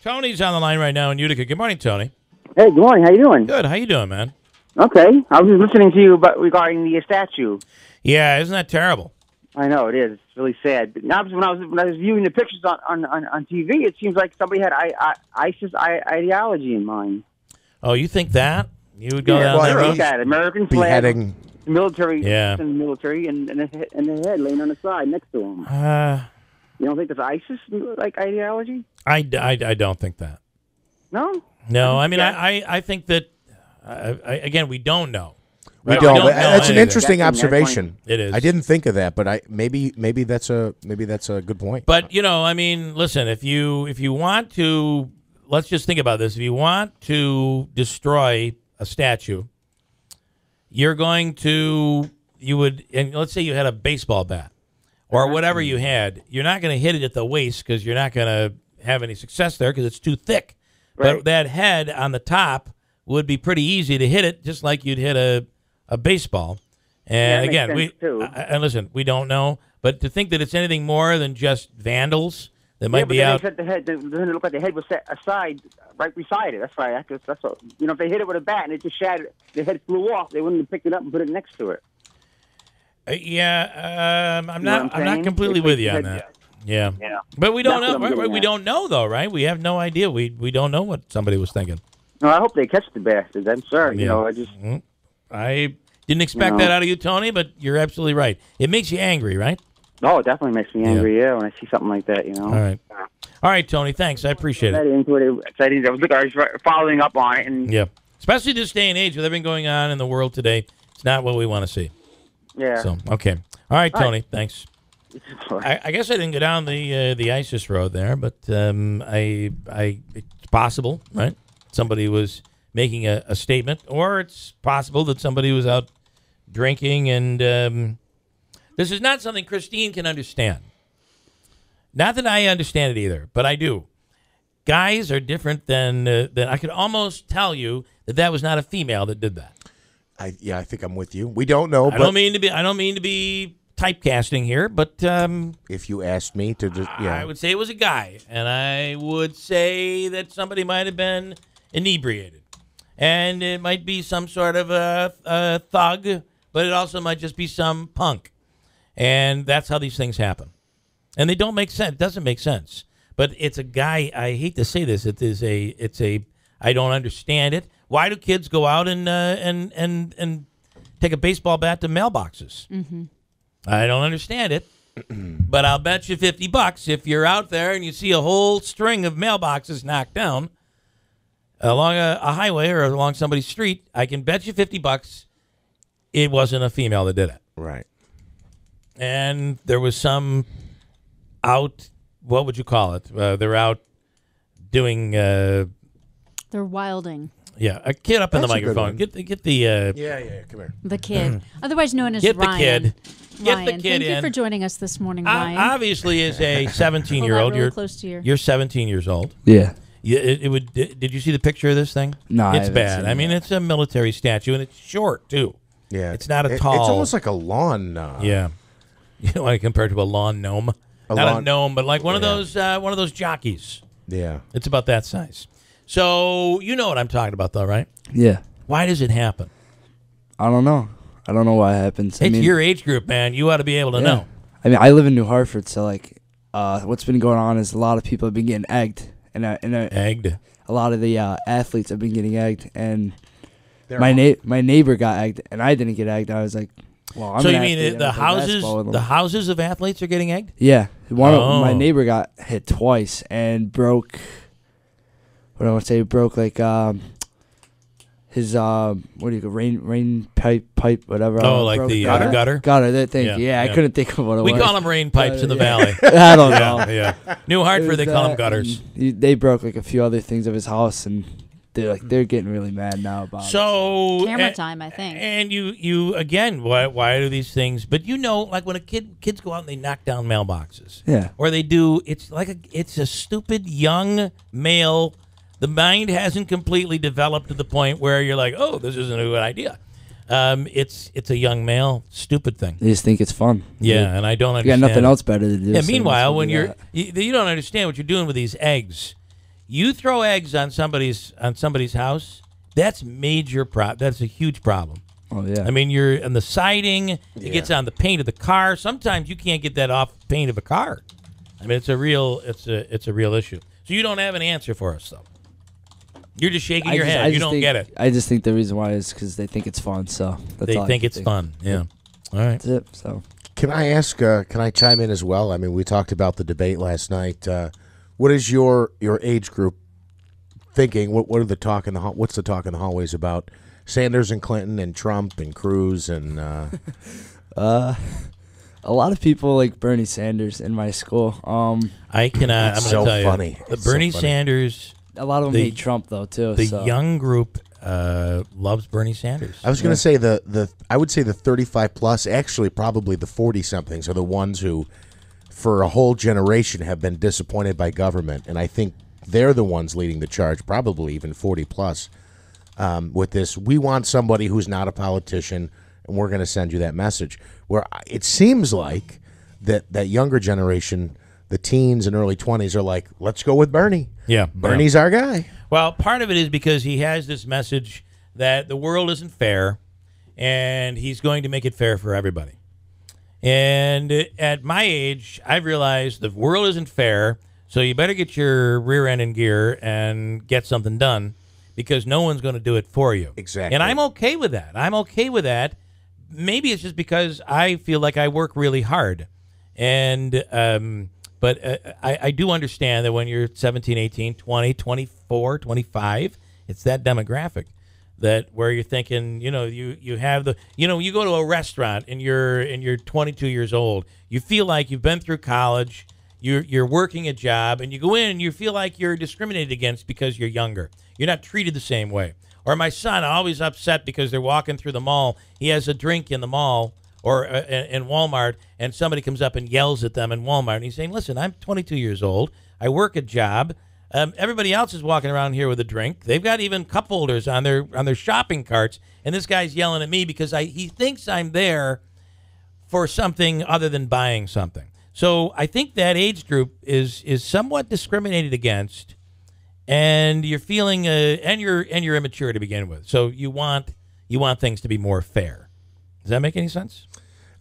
Tony's on the line right now in Utica. Good morning, Tony. Hey, good morning. How you doing? Good. How you doing, man? Okay. I was just listening to you regarding the statue. Yeah, isn't that terrible? I know it is. It's really sad. But now, when I was viewing the pictures on TV, it seems like somebody had ISIS ideology in mind. Oh, you think that? You would go down that road? Look at it. American flag, beheading, military, yeah, and military, and the head laying on the side next to him. You don't think that's ISIS like ideology? I don't think that. No. No, I mean I think that again we don't know. We Right? don't. We don't know That's an anything. interesting observation. It is. I didn't think of that, but maybe that's a good point. But I mean, listen, if you want to, let's just think about this. If you want to destroy a statue, you're going to and let's say you had a baseball bat or whatever you had, you're not going to hit it at the waist because you're not going to have any success there because it's too thick. Right. But that head on the top would be pretty easy to hit it, just like you'd hit a baseball. And again, and listen, we don't know, but to think that it's anything more than just vandals that might be out. The head doesn't look like the head was set aside right beside it. That's right. That's what, if they hit it with a bat and it just shattered, the head flew off, they wouldn't have picked it up and put it next to it. I'm not completely with you on that. Yeah. But we don't know. We don't know though, right? We have no idea. We don't know what somebody was thinking. No, I hope they catch the bastards. I'm sorry. I didn't expect that out of you, Tony, but you're absolutely right. It makes you angry, right? Oh, it definitely makes me angry, when I see something like that, All right, Tony, thanks. I appreciate it. I was following up on it. And especially this day and age with everything going on in the world today, it's not what we want to see. Yeah. So, okay. All right, Tony, thanks. I guess I didn't go down the ISIS road there, but it's possible, right? Somebody was making a statement, or it's possible that somebody was out drinking, and this is not something Christine can understand. Not that I understand it either, but I do. Guys are different than I could almost tell you that was not a female that did that. I think I'm with you. We don't know. I don't mean to be typecasting here, but if you asked me to, I would say it was a guy, and I would say that somebody might have been inebriated, and it might be some sort of a thug, but it also might just be some punk, and that's how these things happen, and they don't make sense. It doesn't make sense, but it's a guy. I hate to say this. It's a. I don't understand it. Why do kids go out and take a baseball bat to mailboxes? Mm-hmm. I don't understand it, but I'll bet you $50 if you're out there and you see a whole string of mailboxes knocked down along a highway or along somebody's street. I can bet you $50 it wasn't a female that did it. Right. And there was some out. What would you call it? They're out doing. They're wilding. Yeah, a kid up in the microphone. Get the come here. The kid, otherwise known as Get Ryan. the kid. Get Ryan, the kid thank in. you for joining us this morning, Ryan. Obviously, as a 17-year-old, really close to you're 17 years old. Yeah. Did you see the picture of this thing? No, it's bad. I mean, it's a military statue, and it's short too. Yeah, it's not a tall. It's almost like a lawn. Yeah, you don't want to compare it to a lawn gnome. Not a gnome, but like one of those jockeys. Yeah, it's about that size. So you know what I'm talking about, though, right? Yeah. Why does it happen? I don't know. I don't know why it happens. It's your age group, man. You ought to be able to know. I mean, I live in New Hartford, so like, what's been going on is a lot of people have been getting egged, egged. A lot of the athletes have been getting egged, and my neighbor got egged, and I didn't get egged. I was like, well, I'm. So you mean the houses of athletes are getting egged? Yeah, my neighbor got hit twice and broke. What I want to say, broke like his what do you go rain pipe whatever. Oh, like the gutter. That thing. Yeah, I couldn't think of what it was. We call them rain pipes in the valley. I don't know. Yeah. New Hartford, they call them gutters. They broke like a few other things of his house, and they're getting really mad now about it. Camera time, I think. And you again, why do these things? But like when kids go out and they knock down mailboxes. Yeah. Or they do. It's a stupid young male. The mind hasn't completely developed to the point where you're like, oh, this isn't a good idea. It's a young male stupid thing. They just think it's fun. Yeah, and I don't understand. You got nothing else better to do. Yeah. Meanwhile, when you don't understand what you're doing with these eggs, You throw eggs on somebody's house, that's major That's a huge problem. Oh yeah. I mean, you're on the siding. It gets on the paint of the car. Sometimes you can't get that off the paint of a car. I mean, it's a real issue. So you don't have an answer for us, though. You're just shaking your head. You don't get it. I just think the reason why is because they think it's fun. So that's all They think it's fun. Yeah. All right. That's it. So Can I ask? Can I chime in as well? I mean, we talked about the debate last night. What is your age group thinking? What are the talk in the what's the talk in the hallways about Sanders and Clinton and Trump and Cruz and? a lot of people like Bernie Sanders in my school. I cannot. I'm It's going to so tell you. funny. The It's so Bernie funny. Sanders. A lot of them hate Trump though too. The so. young group loves Bernie Sanders. I was going to say I would say the 35 plus, actually probably the 40 somethings are the ones who, for a whole generation, have been disappointed by government, and I think they're the ones leading the charge. Probably even 40 plus with this. We want somebody who's not a politician, and we're going to send you that message. Where it seems like that younger generation, the teens and early 20s, are like, let's go with Bernie. Yeah, Bernie's our guy. Well, part of it is because he has this message that the world isn't fair, and he's going to make it fair for everybody. And at my age, I've realized the world isn't fair, so you better get your rear end in gear and get something done, because no one's going to do it for you. Exactly. And I'm okay with that. Maybe it's just because I feel like I work really hard. And but I do understand that when you're 17, 18, 20, 24, 25, it's that demographic that where you're thinking, you have the, you go to a restaurant and you're 22 years old. You feel like you've been through college, you're working a job, and you go in and you feel like you're discriminated against because you're younger. You're not treated the same way. Or my son, always upset because they're walking through the mall. He has a drink in the mall or in Walmart, and somebody comes up and yells at them in Walmart. And he's saying, listen, I'm 22 years old. I work a job. Everybody else is walking around here with a drink. They've got even cup holders on their shopping carts, and this guy's yelling at me because he thinks I'm there for something other than buying something. So I think that age group is somewhat discriminated against, and you're feeling and you're immature to begin with. So you want things to be more fair. Does that make any sense?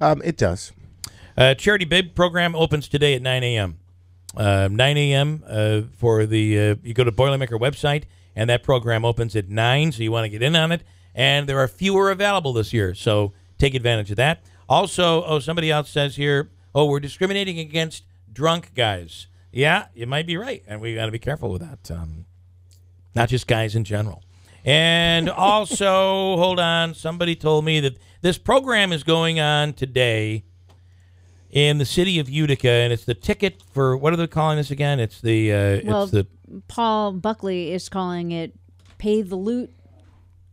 It does. Charity Bib program opens today at 9 a.m. 9 a.m. For the you go to Boilermaker website, and that program opens at 9, so you want to get in on it. And there are fewer available this year, so take advantage of that. Also, somebody else says here, we're discriminating against drunk guys. Yeah, you might be right, and we got to be careful with that. Not just guys in general. And also, hold on, somebody told me that this program is going on today in the city of Utica, and it's the ticket for, what are they calling this again? It's the Paul Buckley is calling it Pay the Loot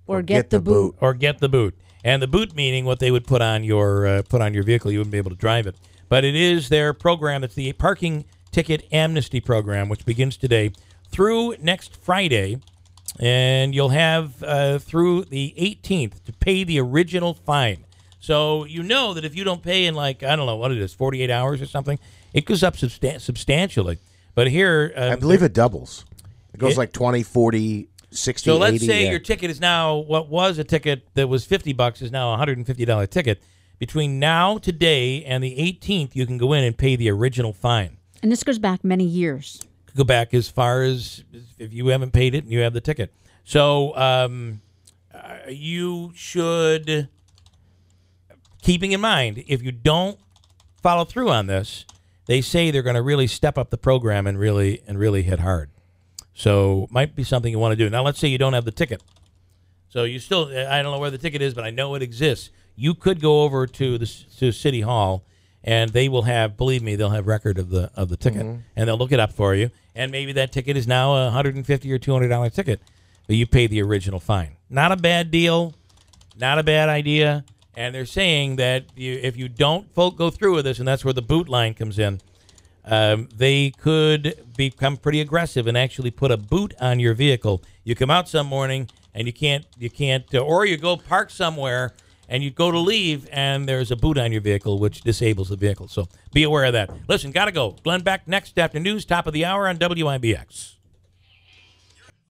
or Get the Boot. Or Get the Boot. And the boot meaning what they would put on your vehicle. You wouldn't be able to drive it. But it is their program. It's the Parking Ticket Amnesty Program, which begins today through next Friday. And you'll have through the 18th to pay the original fine. So you know that if you don't pay in, like, I don't know what it is, 48 hours or something, it goes up substantially. But here... I believe it doubles. It goes like 20, 40, 60, So let's 80, say your ticket is now, what was a ticket that was $50 is now a $150 ticket. Between now, today, and the 18th, you can go in and pay the original fine. And this goes back many years. Go back as far as if you haven't paid it and you have the ticket. So you should, keeping in mind, if you don't follow through on this, they say they're going to really step up the program and really hit hard. So might be something you want to do. Now, let's say you don't have the ticket. So you still, I don't know where the ticket is, but I know it exists. You could go over to City Hall, and they will have, believe me, they'll have record of the ticket, and they'll look it up for you. And maybe that ticket is now a $150 or $200 ticket, but you pay the original fine. Not a bad deal, not a bad idea. And they're saying that if you don't go through with this, and that's where the boot line comes in, they could become pretty aggressive and actually put a boot on your vehicle. You come out some morning and you can't, or you go park somewhere and you go to leave and there's a boot on your vehicle, which disables the vehicle. So be aware of that. Listen, gotta go. Glenn back next after news, top of the hour on WIBX.